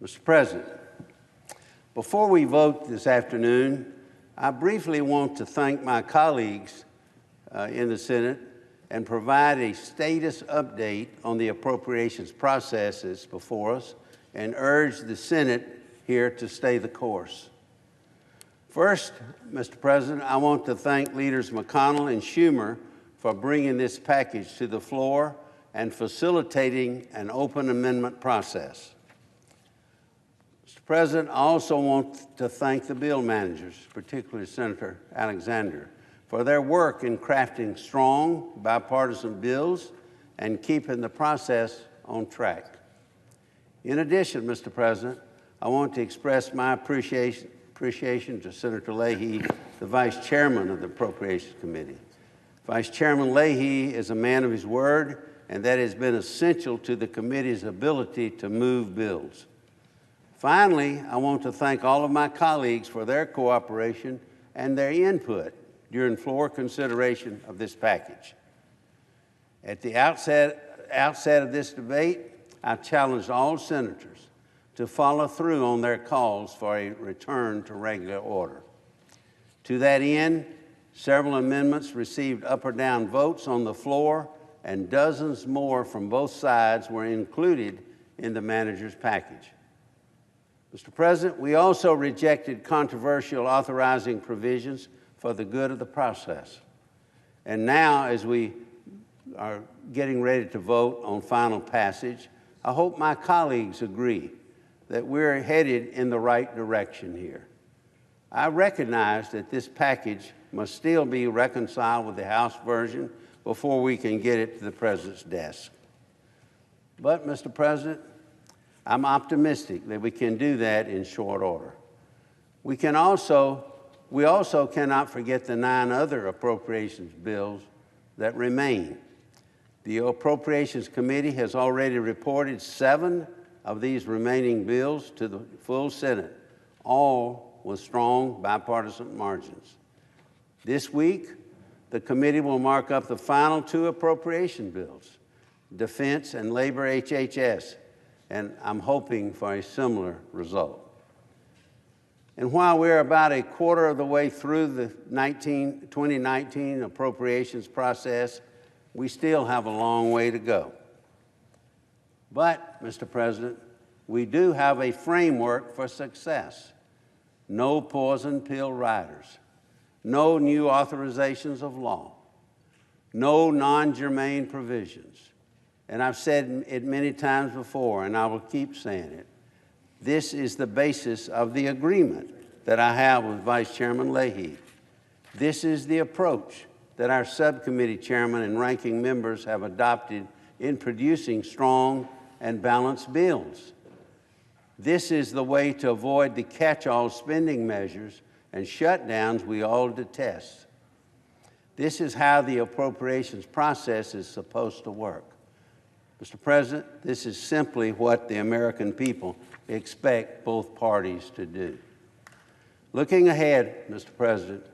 Mr. President, before we vote this afternoon, I briefly want to thank my colleagues in the Senate and provide a status update on the appropriations processes before us and urge the Senate here to stay the course. First, Mr. President, I want to thank Leaders McConnell and Schumer for bringing this package to the floor and facilitating an open amendment process. Mr. President, I also want to thank the bill managers, particularly Senator Alexander, for their work in crafting strong, bipartisan bills and keeping the process on track. In addition, Mr. President, I want to express my appreciation to Senator Leahy, the Vice Chairman of the Appropriations Committee. Vice Chairman Leahy is a man of his word, and that has been essential to the committee's ability to move bills. Finally, I want to thank all of my colleagues for their cooperation and their input during floor consideration of this package. At the outset of this debate, I challenged all senators to follow through on their calls for a return to regular order. To that end, several amendments received up or down votes on the floor, and dozens more from both sides were included in the manager's package. Mr. President, we also rejected controversial authorizing provisions for the good of the process. And now, as we are getting ready to vote on final passage, I hope my colleagues agree that we're headed in the right direction here. I recognize that this package must still be reconciled with the House version before we can get it to the President's desk. But, Mr. President, I'm optimistic that we can do that in short order. We also cannot forget the 9 other appropriations bills that remain. The Appropriations Committee has already reported 7 of these remaining bills to the full Senate, all with strong bipartisan margins. This week, the committee will mark up the final 2 appropriation bills, Defense and Labor HHS, and I'm hoping for a similar result. And while we're about a quarter of the way through the 2019 appropriations process, we still have a long way to go. But, Mr. President, we do have a framework for success. No poison pill riders, no new authorizations of law, no non-germane provisions. And I've said it many times before, and I will keep saying it. This is the basis of the agreement that I have with Vice Chairman Leahy. This is the approach that our subcommittee chairman and ranking members have adopted in producing strong and balanced bills. This is the way to avoid the catch-all spending measures and shutdowns we all detest. This is how the appropriations process is supposed to work. Mr. President, this is simply what the American people expect both parties to do. Looking ahead, Mr. President,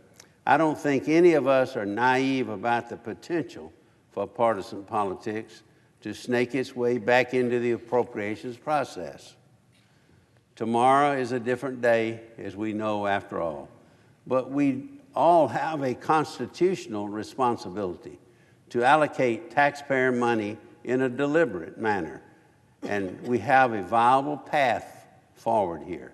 I don't think any of us are naive about the potential for partisan politics to snake its way back into the appropriations process. Tomorrow is a different day, as we know after all, but we all have a constitutional responsibility to allocate taxpayer money in a deliberate manner, and we have a viable path forward here.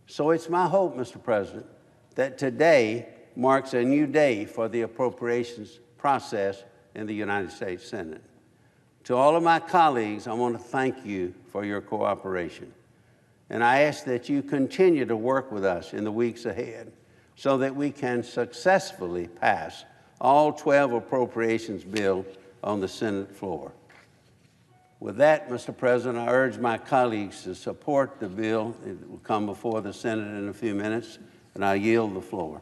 So it's my hope, Mr. President, that today marks a new day for the appropriations process in the United States Senate. To all of my colleagues, I want to thank you for your cooperation. And I ask that you continue to work with us in the weeks ahead so that we can successfully pass all 12 appropriations bills on the Senate floor. With that, Mr. President, I urge my colleagues to support the bill. It will come before the Senate in a few minutes, and I yield the floor.